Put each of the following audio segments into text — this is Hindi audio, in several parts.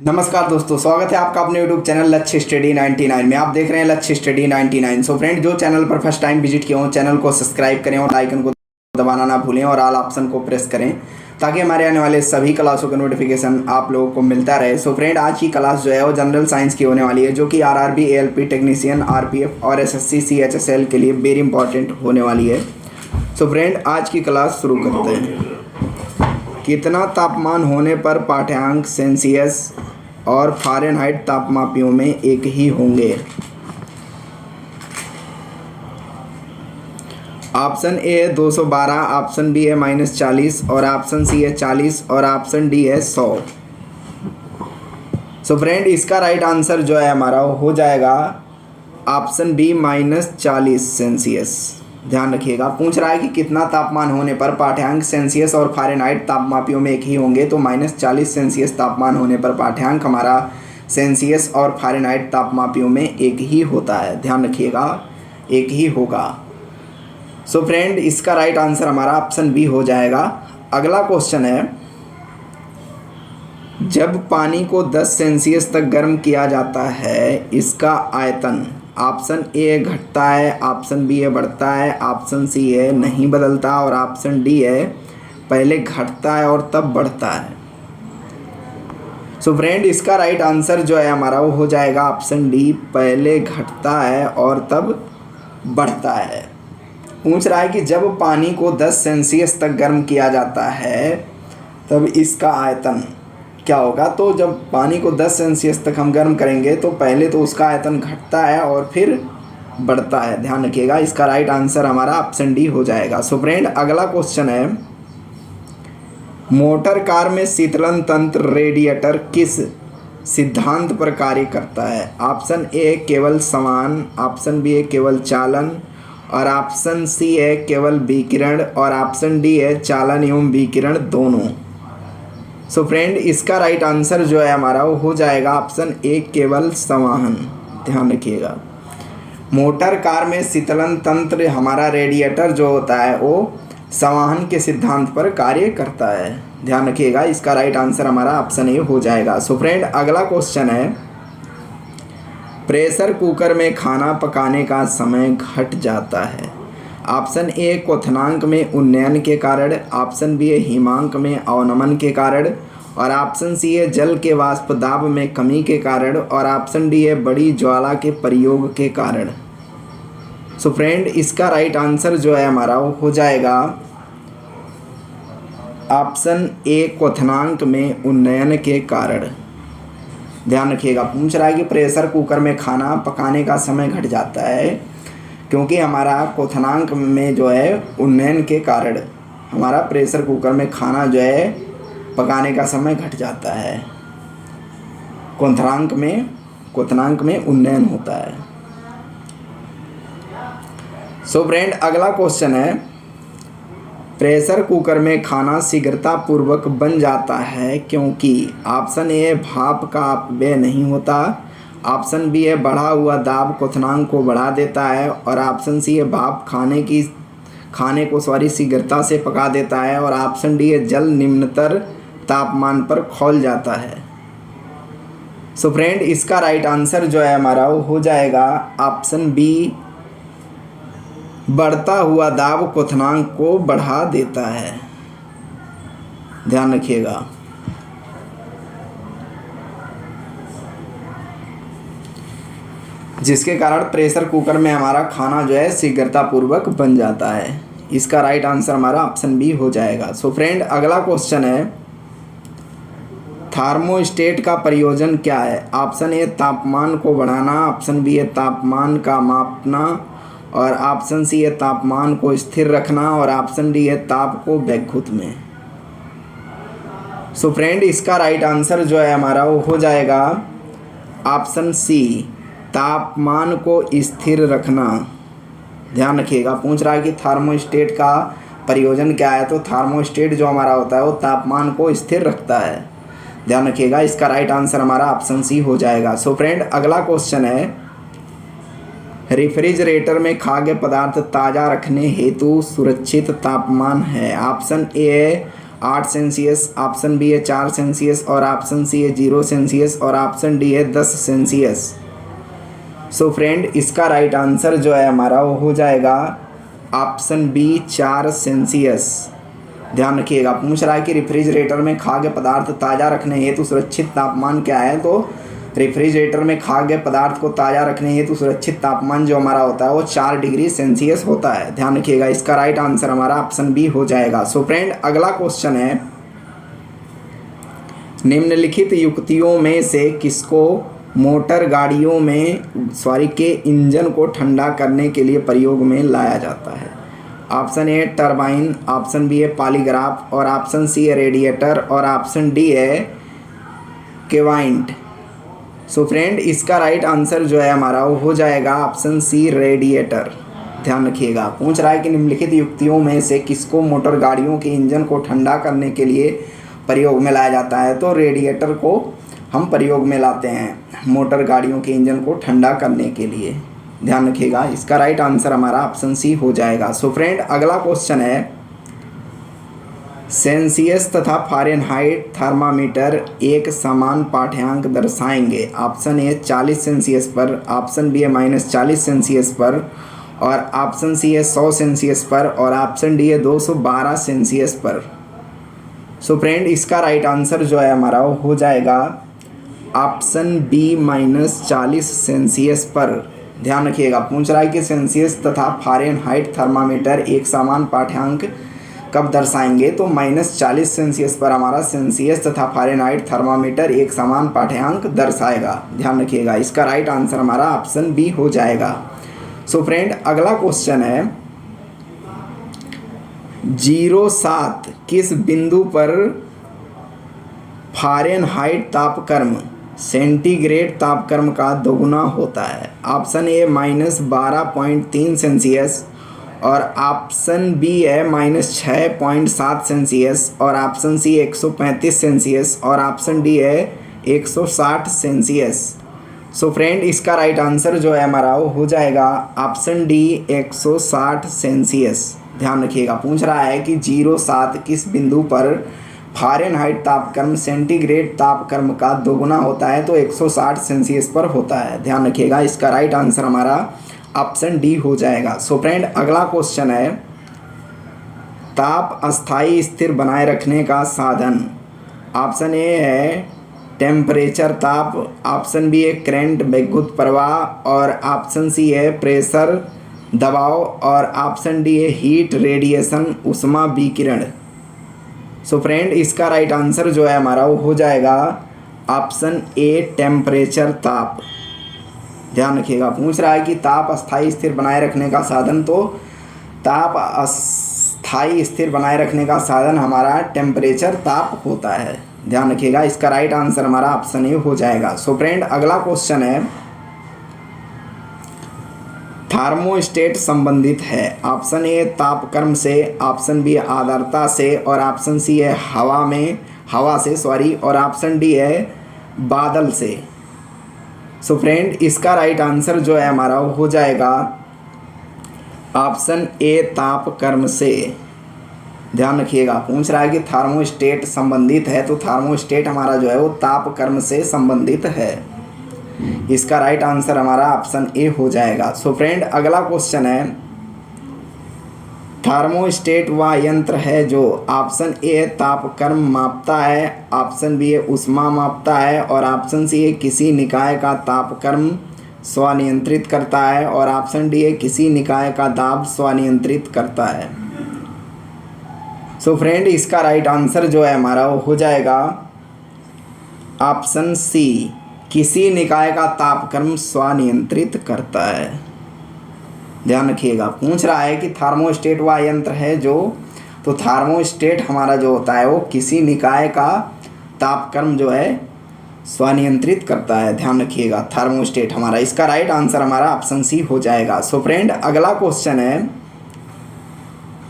नमस्कार दोस्तों, स्वागत है आपका अपने YouTube चैनल लक्ष्य स्टडी 99 में। आप देख रहे हैं लक्ष्य स्टडी 99। सो फ्रेंड, जो चैनल पर फर्स्ट टाइम विजिट किए हो चैनल को सब्सक्राइब करें और आइकन को दबाना ना भूलें और ऑल ऑप्शन को प्रेस करें ताकि हमारे आने वाले सभी क्लासों का नोटिफिकेशन आप लोगों को मिलता रहे। सो फ्रेंड, आज की क्लास जो है वो जनरल साइंस की होने वाली है, जो कि RRB, ALP टेक्नीशियन, RPF और SSC CHSL के लिए वेरी इंपॉर्टेंट होने वाली है। सो फ्रेंड, आज की क्लास शुरू करते हैं। कितना तापमान होने पर पाठ्यांक सेल्सियस और फ़ारेनहाइट तापमापियों में एक ही होंगे? ऑप्शन ए है 212, ऑप्शन बी है -40 और ऑप्शन सी है 40 और ऑप्शन डी है 100। सो फ्रेंड, इसका राइट आंसर जो है हमारा वो हो जाएगा ऑप्शन बी -40 सेल्सियस। ध्यान रखिएगा, पूछ रहा है कि कितना तापमान होने पर पाठ्यांक सेल्सियस और फ़ारेनहाइट तापमापियों में एक ही होंगे, तो -40 सेल्सियस तापमान होने पर पाठ्यांक हमारा सेल्सियस और फ़ारेनहाइट तापमापियों में एक ही होता है। ध्यान रखिएगा, एक ही होगा। सो फ्रेंड, इसका राइट आंसर हमारा ऑप्शन बी हो जाएगा। अगला क्वेश्चन है, जब पानी को 10 सेल्सियस तक गर्म किया जाता है, इसका आयतन ऑप्शन ए घटता है, ऑप्शन बी है बढ़ता है, ऑप्शन सी है नहीं बदलता और ऑप्शन डी है पहले घटता है और तब बढ़ता है। सो फ्रेंड, इसका राइट आंसर जो है हमारा वो हो जाएगा ऑप्शन डी, पहले घटता है और तब बढ़ता है। पूछ रहा है कि जब पानी को 10 सेल्सियस तक गर्म किया जाता है तब इसका आयतन क्या होगा। तो जब पानी को 10 सेल्सियस तक हम गर्म करेंगे तो पहले तो उसका आयतन घटता है और फिर बढ़ता है। ध्यान रखिएगा, इसका राइट आंसर हमारा ऑप्शन डी हो जाएगा। सो फ्रेंड, अगला क्वेश्चन है, मोटर कार में शीतलन तंत्र रेडिएटर किस सिद्धांत पर कार्य करता है? ऑप्शन ए केवल समान, ऑप्शन बी है केवल चालन और ऑप्शन सी है केवल विकिरण और ऑप्शन डी है चालन एवं विकिरण दोनों। सो फ्रेंड, इसका राइट आंसर जो है हमारा वो हो जाएगा ऑप्शन ए केवल संवहन। ध्यान रखिएगा, मोटर कार में शीतलन तंत्र हमारा रेडिएटर जो होता है वो संवहन के सिद्धांत पर कार्य करता है। ध्यान रखिएगा, इसका राइट आंसर हमारा ऑप्शन ए हो जाएगा। सो फ्रेंड, अगला क्वेश्चन है, प्रेशर कुकर में खाना पकाने का समय घट जाता है। ऑप्शन ए क्वथनांक में उन्नयन के कारण, ऑप्शन बी है हिमांक में अवनमन के कारण और ऑप्शन सी है जल के वाष्प दाब में कमी के कारण और ऑप्शन डी है बड़ी ज्वाला के प्रयोग के कारण। सो फ्रेंड, इसका राइट आंसर जो है हमारा वो हो जाएगा ऑप्शन ए क्वथनांक में उन्नयन के कारण। ध्यान रखिएगा, पूछ रहा है कि प्रेशर कुकर में खाना पकाने का समय घट जाता है क्योंकि हमारा क्वथनांक में जो है उन्नयन के कारण हमारा प्रेशर कुकर में खाना जो है पकाने का समय घट जाता है। क्वथनांक में उन्नयन होता है। सो फ्रेंड, अगला क्वेश्चन है, प्रेशर कुकर में खाना शीघ्रतापूर्वक बन जाता है क्योंकि ऑप्शन ए भाप का अपव्यय नहीं होता, ऑप्शन बी है बढ़ा हुआ दाब क्वथनांक को बढ़ा देता है और ऑप्शन सी है भाप खाने को शीघ्रता से पका देता है और ऑप्शन डी है जल निम्नतर तापमान पर खौल जाता है। सो फ्रेंड, इसका राइट आंसर जो है हमारा वो हो जाएगा ऑप्शन बी, बढ़ता हुआ दाब क्वथनांक को बढ़ा देता है। ध्यान रखिएगा, जिसके कारण प्रेशर कुकर में हमारा खाना जो है शीघ्रतापूर्वक बन जाता है। इसका राइट आंसर हमारा ऑप्शन बी हो जाएगा। सो फ्रेंड, अगला क्वेश्चन है, थर्मोस्टेट का प्रयोजन क्या है? ऑप्शन ए तापमान को बढ़ाना, ऑप्शन बी है तापमान का मापना और ऑप्शन सी है तापमान को स्थिर रखना और ऑप्शन डी है ताप को बैकुंठ में। सो फ्रेंड, इसका राइट आंसर जो है हमारा वो हो जाएगा ऑप्शन सी, तापमान को स्थिर रखना। ध्यान रखिएगा, पूछ रहा है कि थर्मोस्टेट का प्रयोजन क्या है, तो थर्मोस्टेट जो हमारा होता है वो तापमान को स्थिर रखता है। ध्यान रखिएगा, इसका राइट आंसर हमारा ऑप्शन सी हो जाएगा। सो फ्रेंड, अगला क्वेश्चन है, रेफ्रिजरेटर में खाद्य पदार्थ ताज़ा रखने हेतु सुरक्षित तापमान है। ऑप्शन ए है 8 सेल्सियस, ऑप्शन बी है 4 सेल्सियस और ऑप्शन सी है 0 सेल्सियस और ऑप्शन डी है 10 सेल्सियस। सो फ्रेंड इसका राइट आंसर जो है हमारा वो हो जाएगा ऑप्शन बी 4 सेल्सियस। ध्यान रखिएगा, पूछ रहा है कि रेफ्रिजरेटर में खाद्य पदार्थ ताज़ा रखने हेतु सुरक्षित तापमान क्या है, तो रेफ्रिजरेटर में खाद्य पदार्थ को ताज़ा रखने हेतु सुरक्षित तापमान जो हमारा होता है वो 4 डिग्री सेल्सियस होता है। ध्यान रखिएगा, इसका राइट आंसर हमारा ऑप्शन बी हो जाएगा। सो फ्रेंड अगला क्वेश्चन है, निम्नलिखित युक्तियों में से किसको मोटर गाड़ियों में के इंजन को ठंडा करने के लिए प्रयोग में लाया जाता है? Option A turbine, option B है पॉलीग्राफ और ऑप्शन सी है रेडिएटर और ऑप्शन डी है केवाइंट। सो फ्रेंड इसका राइट आंसर जो है हमारा वो हो जाएगा ऑप्शन सी रेडिएटर। ध्यान रखिएगा, पूछ रहा है कि निम्नलिखित युक्तियों में से किसको मोटर गाड़ियों के इंजन को ठंडा करने के लिए प्रयोग में लाया जाता है, तो रेडिएटर को हम प्रयोग में लाते हैं मोटर गाड़ियों के इंजन को ठंडा करने के लिए। ध्यान रखिएगा, इसका राइट आंसर हमारा ऑप्शन सी हो जाएगा। सो फ्रेंड अगला क्वेश्चन है, सेल्सियस तथा फ़ारेनहाइट थर्मामीटर एक समान पाठ्यांक दर्शाएंगे। ऑप्शन ए 40 सेल्सियस पर, ऑप्शन बी है -40 सेल्सियस पर और ऑप्शन सी है 100 सेल्सियस पर और ऑप्शन डी है 212 सेल्सियस पर। सो फ्रेंड इसका राइट आंसर जो है हमारा वो हो जाएगा ऑप्शन बी -40 सेल्सियस पर। ध्यान रखिएगा, पूछ रहा है कि सेल्सियस तथा फ़ारेनहाइट थर्मामीटर एक समान पाठ्यांक कब दर्शाएंगे, तो -40 सेल्सियस पर हमारा सेल्सियस तथा फ़ारेनहाइट थर्मामीटर एक समान पाठ्यांक दर्शाएगा। ध्यान रखिएगा, इसका राइट आंसर हमारा ऑप्शन बी हो जाएगा। सो फ्रेंड अगला क्वेश्चन है, 07 किस बिंदु पर फ़ारेनहाइट तापक्रम सेंटीग्रेड तापक्रम का दोगुना होता है? ऑप्शन ए -12.3 सेल्सियस और ऑप्शन बी है -6.7 सेल्सियस और ऑप्शन सी 135 सेल्सियस और ऑप्शन डी है 160 सेल्सियस। सो फ्रेंड इसका राइट आंसर जो है हमारा वो हो जाएगा ऑप्शन डी 160 सेल्सियस। ध्यान रखिएगा, पूछ रहा है कि 07 किस बिंदु पर फ़ारेनहाइट तापक्रम सेंटीग्रेड तापक्रम का दोगुना होता है, तो 160 सेल्सियस पर होता है। ध्यान रखिएगा, इसका राइट आंसर हमारा ऑप्शन डी हो जाएगा। सो फ्रेंड अगला क्वेश्चन है, ताप अस्थाई स्थिर बनाए रखने का साधन। ऑप्शन ए है टेम्परेचर ताप, ऑप्शन बी है करंट विद्युत प्रवाह और ऑप्शन सी है प्रेशर दबाव और ऑप्शन डी है हीट रेडिएशन ऊष्मा विकिरण। सो फ्रेंड इसका राइट आंसर जो है हमारा वो हो जाएगा ऑप्शन ए टेम्परेचर ताप। ध्यान रखिएगा, पूछ रहा है कि ताप अस्थाई स्थिर बनाए रखने का साधन, तो ताप अस्थाई स्थिर बनाए रखने का साधन हमारा टेम्परेचर ताप होता है। ध्यान रखिएगा, इसका राइट आंसर हमारा ऑप्शन ए हो जाएगा। सो फ्रेंड अगला क्वेश्चन है, थर्मोस्टेट संबंधित है। ऑप्शन ए तापक्रम से, ऑप्शन बी आर्द्रता से और ऑप्शन सी है हवा से और ऑप्शन डी है बादल से। सो फ्रेंड इसका राइट आंसर जो है हमारा वो हो जाएगा ऑप्शन ए तापक्रम से। ध्यान रखिएगा, पूछ रहा है कि थर्मोस्टेट संबंधित है, तो थर्मोस्टेट हमारा जो है वो तापक्रम से संबंधित है। इसका राइट आंसर हमारा ऑप्शन ए हो जाएगा। सो फ्रेंड अगला क्वेश्चन है, थर्मोस्टेट वह यंत्र है जो ऑप्शन ए तापक्रम मापता है, ऑप्शन बी है ऊष्मा मापता है और ऑप्शन सी है किसी निकाय का तापक्रम स्वनियंत्रित करता है और ऑप्शन डी है किसी निकाय का दाब स्वनियंत्रित करता है। सो फ्रेंड इसका राइट आंसर जो है हमारा वो हो जाएगा ऑप्शन सी, किसी निकाय का तापक्रम स्वनियंत्रित करता है। ध्यान रखिएगा, पूछ रहा है कि थर्मोस्टेट वह यंत्र है जो, तो थर्मोस्टेट हमारा जो होता है वो किसी निकाय का तापक्रम जो है स्वनियंत्रित करता है। ध्यान रखिएगा, थर्मोस्टेट हमारा, इसका राइट आंसर हमारा ऑप्शन सी हो जाएगा। सो फ्रेंड अगला क्वेश्चन है,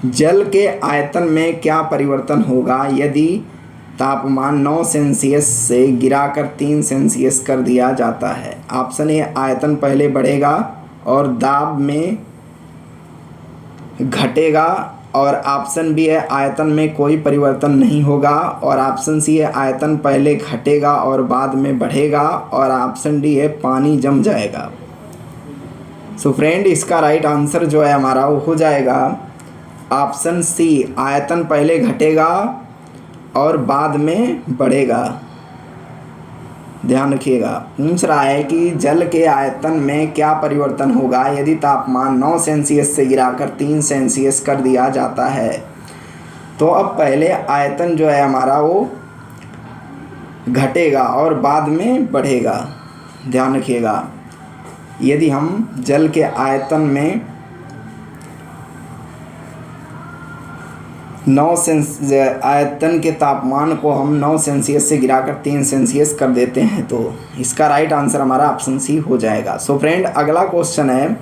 जल के आयतन में क्या परिवर्तन होगा यदि तापमान 9 सेल्सियस से गिराकर 3 सेल्सियस कर दिया जाता है? ऑप्शन ए आयतन पहले बढ़ेगा और दाब में घटेगा और ऑप्शन बी है आयतन में कोई परिवर्तन नहीं होगा, और ऑप्शन सी है आयतन पहले घटेगा और बाद में बढ़ेगा, और ऑप्शन डी है पानी जम जाएगा। सो फ्रेंड इसका राइट आंसर जो है हमारा वो हो जाएगा ऑप्शन सी, आयतन पहले घटेगा और बाद में बढ़ेगा। ध्यान रखिएगा, पूछ रहा है कि जल के आयतन में क्या परिवर्तन होगा यदि तापमान 9 सेल्सियस से गिराकर 3 सेल्सियस कर दिया जाता है। तो अब पहले आयतन जो है हमारा वो घटेगा और बाद में बढ़ेगा। ध्यान रखिएगा, यदि हम जल के आयतन में 9 आयतन के तापमान को हम 9 सेल्सियस से गिराकर 3 सेल्सियस कर देते हैं तो इसका राइट आंसर हमारा ऑप्शन सी हो जाएगा। सो फ्रेंड अगला क्वेश्चन है,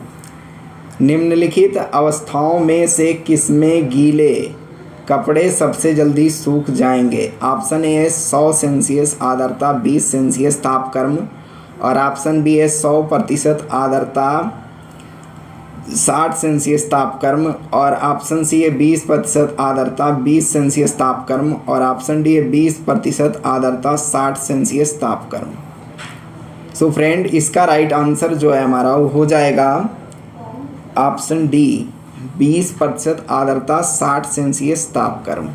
निम्नलिखित अवस्थाओं में से किसमें गीले कपड़े सबसे जल्दी सूख जाएंगे। ऑप्शन ए है 100 सेल्सियस आर्द्रता 20 सेल्सियस तापक्रम, और ऑप्शन बी है 100% आर्द्रता 60 सेल्सियस तापक्रम, और ऑप्शन सी है 20% आर्द्रता 20 सेल्सियस तापक्रम, और ऑप्शन डी है 20% आर्द्रता 60 सेल्सियस तापक्रम। सो फ्रेंड इसका राइट आंसर जो है हमारा वो हो जाएगा ऑप्शन डी 20% आर्द्रता 60 सेल्सियस तापक्रम।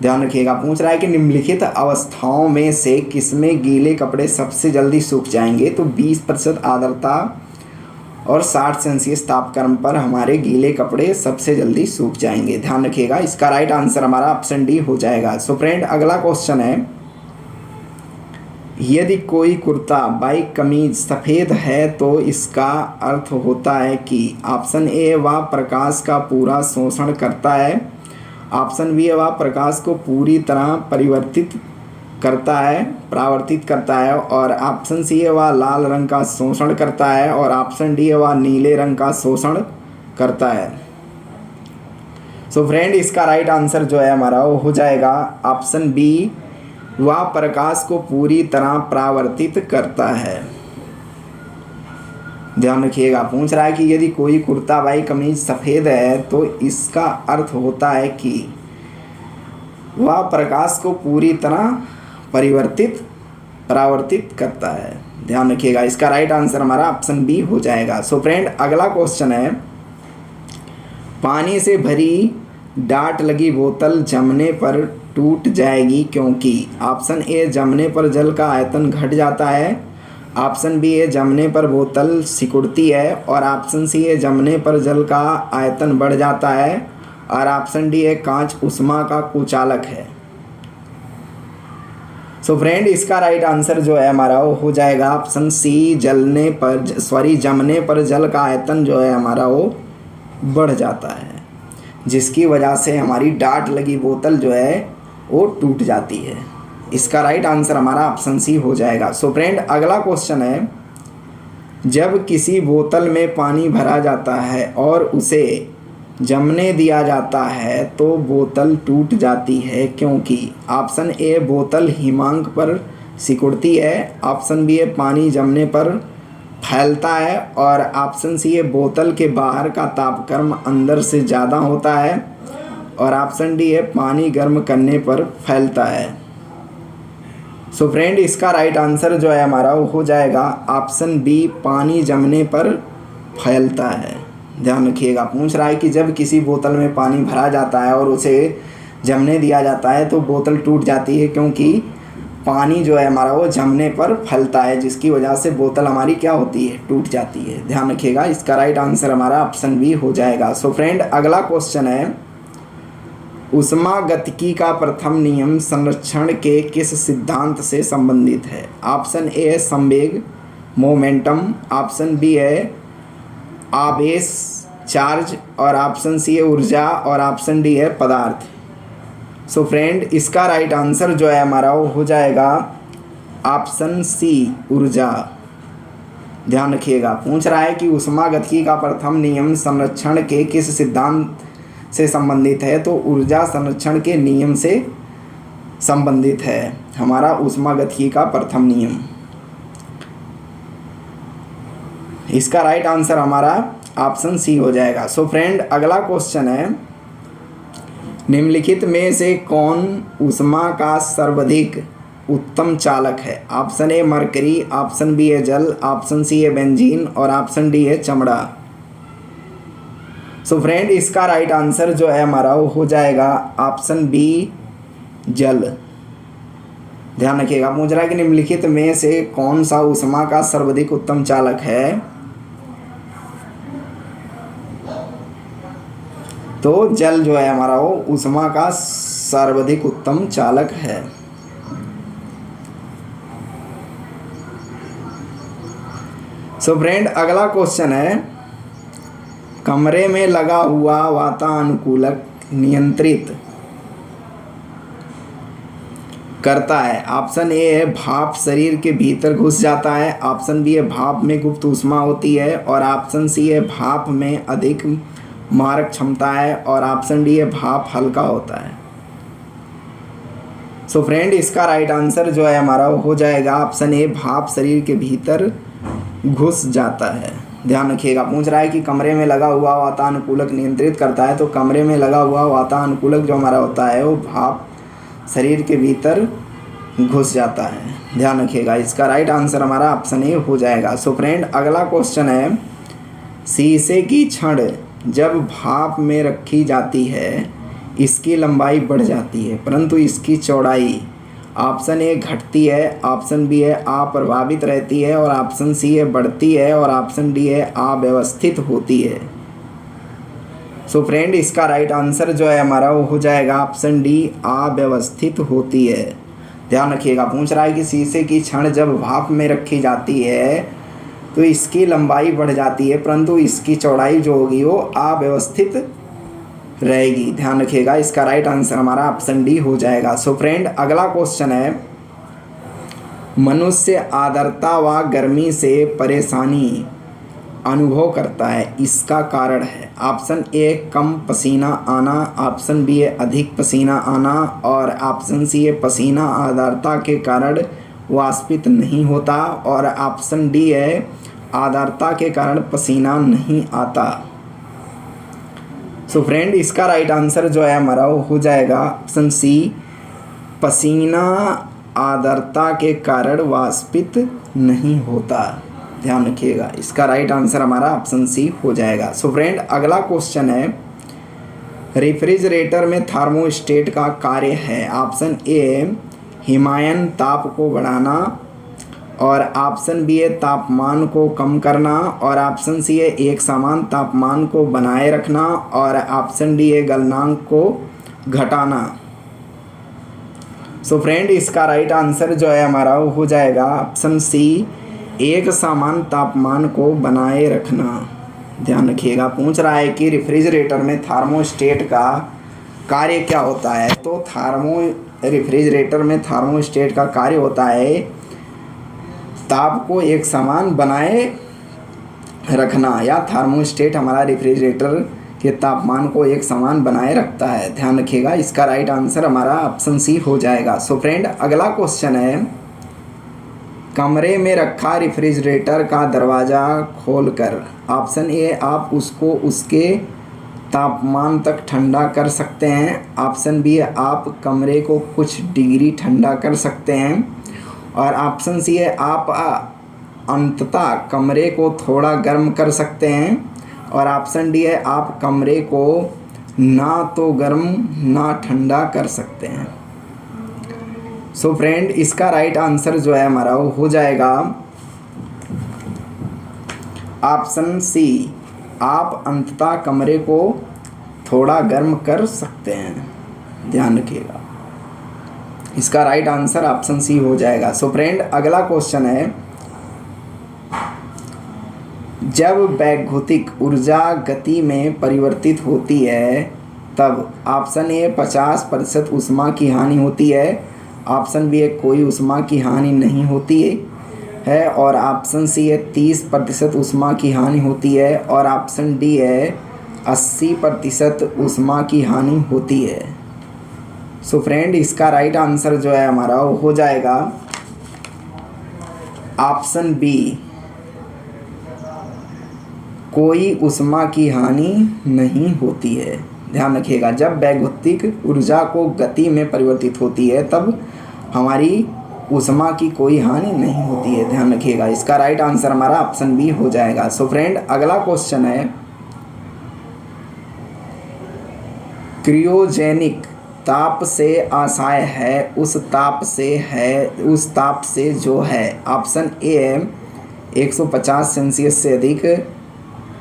ध्यान रखिएगा, पूछ रहा है कि निम्नलिखित अवस्थाओं में से किसमें गीले कपड़े सबसे जल्दी सूख जाएंगे। तो 20% आर्द्रता और 60 सेल्सियस तापक्रम पर हमारे गीले कपड़े सबसे जल्दी सूख जाएंगे। ध्यान रखिएगा, इसका राइट आंसर हमारा ऑप्शन डी हो जाएगा। सो फ्रेंड अगला क्वेश्चन है, यदि कोई कुर्ता बाई कमीज सफ़ेद है तो इसका अर्थ होता है कि ऑप्शन ए वह प्रकाश का पूरा शोषण करता है, ऑप्शन बी वह प्रकाश को पूरी तरह परावर्तित करता है, और ऑप्शन सी है वह लाल रंग का शोषण करता है, और ऑप्शन डी है वह नीले रंग का शोषण करता है। सो फ्रेंड इसका राइट आंसर जो है हमारा वो हो जाएगा ऑप्शन बी, वह प्रकाश को पूरी तरह परावर्तित करता है। ध्यान रखिएगा, पूछ रहा है कि यदि कोई कुर्ता बाई कमीज सफ़ेद है तो इसका अर्थ होता है कि वह प्रकाश को पूरी तरह परावर्तित करता है। ध्यान रखिएगा, इसका राइट आंसर हमारा ऑप्शन बी हो जाएगा। सो फ्रेंड अगला क्वेश्चन है, पानी से भरी डाट लगी बोतल जमने पर टूट जाएगी क्योंकि ऑप्शन ए जमने पर जल का आयतन घट जाता है, ऑप्शन बी है जमने पर बोतल सिकुड़ती है, और ऑप्शन सी है जमने पर जल का आयतन बढ़ जाता है, और ऑप्शन डी है कांच ऊष्मा का कुचालक है। सो फ्रेंड इसका राइट आंसर जो है हमारा वो हो जाएगा ऑप्शन सी, जमने पर जल का आयतन जो है हमारा वो बढ़ जाता है, जिसकी वजह से हमारी डाट लगी बोतल जो है वो टूट जाती है। इसका राइट आंसर हमारा ऑप्शन सी हो जाएगा। सो फ्रेंड अगला क्वेश्चन है, जब किसी बोतल में पानी भरा जाता है और उसे जमने दिया जाता है तो बोतल टूट जाती है क्योंकि ऑप्शन ए बोतल हिमांक पर सिकुड़ती है, ऑप्शन बी है पानी जमने पर फैलता है, और ऑप्शन सी है बोतल के बाहर का तापक्रम अंदर से ज़्यादा होता है, और ऑप्शन डी है पानी गर्म करने पर फैलता है। सो फ्रेंड इसका राइट आंसर जो है हमारा वो हो जाएगा ऑप्शन बी, पानी जमने पर फैलता है। ध्यान रखिएगा, पूछ रहा है कि जब किसी बोतल में पानी भरा जाता है और उसे जमने दिया जाता है तो बोतल टूट जाती है क्योंकि पानी जो है हमारा वो जमने पर फैलता है, जिसकी वजह से बोतल हमारी क्या होती है, टूट जाती है। ध्यान रखिएगा, इसका राइट आंसर हमारा ऑप्शन बी हो जाएगा। सो फ्रेंड अगला क्वेश्चन है, ऊष्मागतिकी का प्रथम नियम संरक्षण के किस सिद्धांत से संबंधित है। ऑप्शन ए है संवेग मोमेंटम, ऑप्शन बी है आवेश चार्ज, और ऑप्शन सी है ऊर्जा, और ऑप्शन डी है पदार्थ। सो फ्रेंड इसका राइट आंसर जो है हमारा वो हो जाएगा ऑप्शन सी, ऊर्जा। ध्यान रखिएगा, पूछ रहा है कि ऊष्मागतिकी का प्रथम नियम संरक्षण के किस सिद्धांत से संबंधित है, तो ऊर्जा संरक्षण के नियम से संबंधित है हमारा ऊष्मागतिकी का प्रथम नियम। इसका राइट आंसर हमारा ऑप्शन सी हो जाएगा। सो फ्रेंड अगला क्वेश्चन है, निम्नलिखित में से कौन ऊष्मा का सर्वाधिक उत्तम चालक है? Option A mercury, option B है जल, ऑप्शन सी है बेंजीन और ऑप्शन डी है चमड़ा। सो फ्रेंड इसका राइट आंसर जो है हमारा वो हो जाएगा ऑप्शन बी जल। ध्यान रखिएगा, पूछ रहा है कि निम्नलिखित में से कौन सा ऊष्मा का सर्वाधिक उत्तम चालक है? तो जल जो है हमारा वो ऊष्मा का सर्वाधिक उत्तम चालक है। सो फ्रेंड अगला क्वेश्चन है, कमरे में लगा हुआ वातानुकूलक नियंत्रित करता है? ऑप्शन ए है भाप शरीर के भीतर घुस जाता है, ऑप्शन बी है भाप में गुप्त ऊष्मा होती है और ऑप्शन सी है भाप में अधिक मारक क्षमता है और ऑप्शन डी है भाप हल्का होता है। सो फ्रेंड इसका राइट आंसर जो है हमारा हो जाएगा ऑप्शन ए भाप शरीर के भीतर घुस जाता है। ध्यान रखिएगा, पूछ रहा है कि कमरे में लगा हुआ वातानुकूलक नियंत्रित करता है, तो कमरे में लगा हुआ वातानुकूलक जो हमारा होता है वो भाप शरीर के भीतर घुस जाता है। ध्यान रखिएगा, इसका राइट आंसर हमारा ऑप्शन ए हो जाएगा। सो फ्रेंड अगला क्वेश्चन है, शीशे की छड़ जब भाप में रखी जाती है इसकी लंबाई बढ़ जाती है परंतु इसकी चौड़ाई ऑप्शन ए घटती है, ऑप्शन बी है अप्रभावित रहती है और ऑप्शन सी है बढ़ती है और ऑप्शन डी है अव्यवस्थित होती है। सो फ्रेंड इसका राइट आंसर जो है हमारा वो हो जाएगा ऑप्शन डी अव्यवस्थित होती है। ध्यान रखिएगा, पूछ रहा है कि शीशे की छड़ जब भाप में रखी जाती है तो इसकी लंबाई बढ़ जाती है परंतु इसकी चौड़ाई जो होगी वो अव्यवस्थित रहेगी। ध्यान रखिएगा, इसका राइट आंसर हमारा ऑप्शन डी हो जाएगा। सो फ्रेंड अगला क्वेश्चन है, मनुष्य आर्द्रता व गर्मी से परेशानी अनुभव करता है, इसका कारण है? ऑप्शन ए कम पसीना आना, ऑप्शन बी है अधिक पसीना आना और ऑप्शन सी है पसीना आर्द्रता के कारण वाष्पित नहीं होता और ऑप्शन डी है आर्द्रता के कारण पसीना नहीं आता। सो फ्रेंड इसका राइट आंसर जो है हमारा वो हो जाएगा ऑप्शन सी पसीना आर्द्रता के कारण वाष्पित नहीं होता। ध्यान रखिएगा, इसका राइट आंसर हमारा ऑप्शन सी हो जाएगा। सो फ्रेंड अगला क्वेश्चन है, रेफ्रिजरेटर में थर्मोस्टेट का कार्य है? ऑप्शन ए हिमायन ताप को बढ़ाना और ऑप्शन बी है तापमान को कम करना और ऑप्शन सी है एक समान तापमान को बनाए रखना और ऑप्शन डी है गलनांक को घटाना। सो फ्रेंड इसका राइट आंसर जो है हमारा वो हो जाएगा ऑप्शन सी एक समान तापमान को बनाए रखना। ध्यान रखिएगा, पूछ रहा है कि रेफ्रिजरेटर में थर्मोस्टेट का कार्य क्या होता है? तो रेफ्रिजरेटर में थर्मोस्टेट का कार्य होता है ताप को एक समान बनाए रखना, या थर्मोस्टेट हमारा रेफ्रिजरेटर के तापमान को एक समान बनाए रखता है। ध्यान रखिएगा, इसका राइट आंसर हमारा ऑप्शन सी हो जाएगा। सो फ्रेंड अगला क्वेश्चन है, कमरे में रखा रेफ्रिजरेटर का दरवाज़ा खोलकर ऑप्शन ए आप उसको उसके तापमान तक ठंडा कर सकते हैं, ऑप्शन बी आप कमरे को कुछ डिग्री ठंडा कर सकते हैं और ऑप्शन सी है आप अंततः कमरे को थोड़ा गर्म कर सकते हैं और ऑप्शन डी है आप कमरे को ना तो गर्म ना ठंडा कर सकते हैं। सो फ्रेंड इसका राइट आंसर जो है हमारा वो हो जाएगा ऑप्शन सी आप अंततः कमरे को थोड़ा गर्म कर सकते हैं। ध्यान रखिएगा, इसका राइट आंसर ऑप्शन सी हो जाएगा। सो फ्रेंड अगला क्वेश्चन है, जब वैद्युतिक ऊर्जा गति में परिवर्तित होती है तब ऑप्शन ए 50% ऊष्मा की हानि होती है, ऑप्शन बी है कोई ऊष्मा की हानि नहीं होती है और ऑप्शन सी है 30% ऊष्मा की हानि होती है और ऑप्शन डी है 80% ऊष्मा की हानि होती है। सो फ्रेंड इसका राइट आंसर जो है हमारा वो हो जाएगा ऑप्शन बी कोई ऊष्मा की हानि नहीं होती है। ध्यान रखिएगा, जब वैद्युतिक ऊर्जा को गति में परिवर्तित होती है तब हमारी ऊष्मा की कोई हानि नहीं होती है। ध्यान रखिएगा, इसका राइट आंसर हमारा ऑप्शन बी हो जाएगा। सो फ्रेंड, अगला क्वेश्चन है, क्रियोजेनिक ताप से आशय है उस ताप से जो है। ऑप्शन ए है 150 सेल्सियस से अधिक,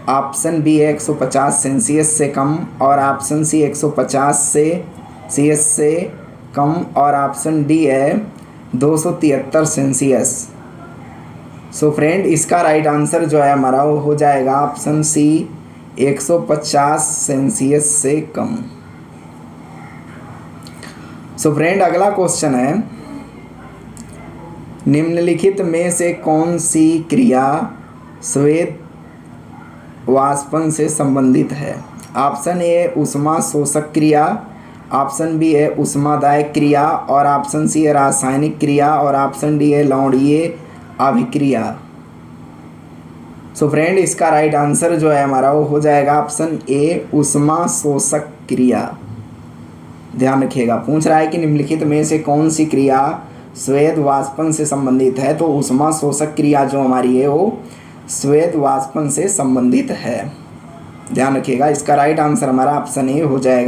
ऑप्शन बी है 150 सेल्सियस से कम, और ऑप्शन सी 150 सेल्सियस से कम, और ऑप्शन डी है 273 सेल्सियस। सो फ्रेंड, इसका राइट आंसर जो है हमारा वो हो जाएगा ऑप्शन सी 150 सेल्सियस से कम। सो फ्रेंड, अगला क्वेश्चन है, निम्नलिखित में से कौन सी क्रिया श्वेत वाष्पन से संबंधित है। ऑप्शन ए ऊष्मा शोषक क्रिया, ऑप्शन बी है ऊष्मादायक क्रिया, और ऑप्शन सी है रासायनिक क्रिया, और ऑप्शन डी है लवणीय अभिक्रिया। सो फ्रेंड, इसका राइट आंसर जो है हमारा वो हो जाएगा ऑप्शन ए ऊष्मा शोषक क्रिया। ध्यान रखिएगा, पूछ रहा है कि निम्नलिखित में से कौन सी क्रिया श्वेत वाष्पन से संबंधित है, तो ऊष्मा शोषक क्रिया जो हमारी है वो श्वेत वाष्पन से संबंधित है। ध्यान रखिएगा, इसका राइट आंसर हमारा ऑप्शन ए हो जाएगा।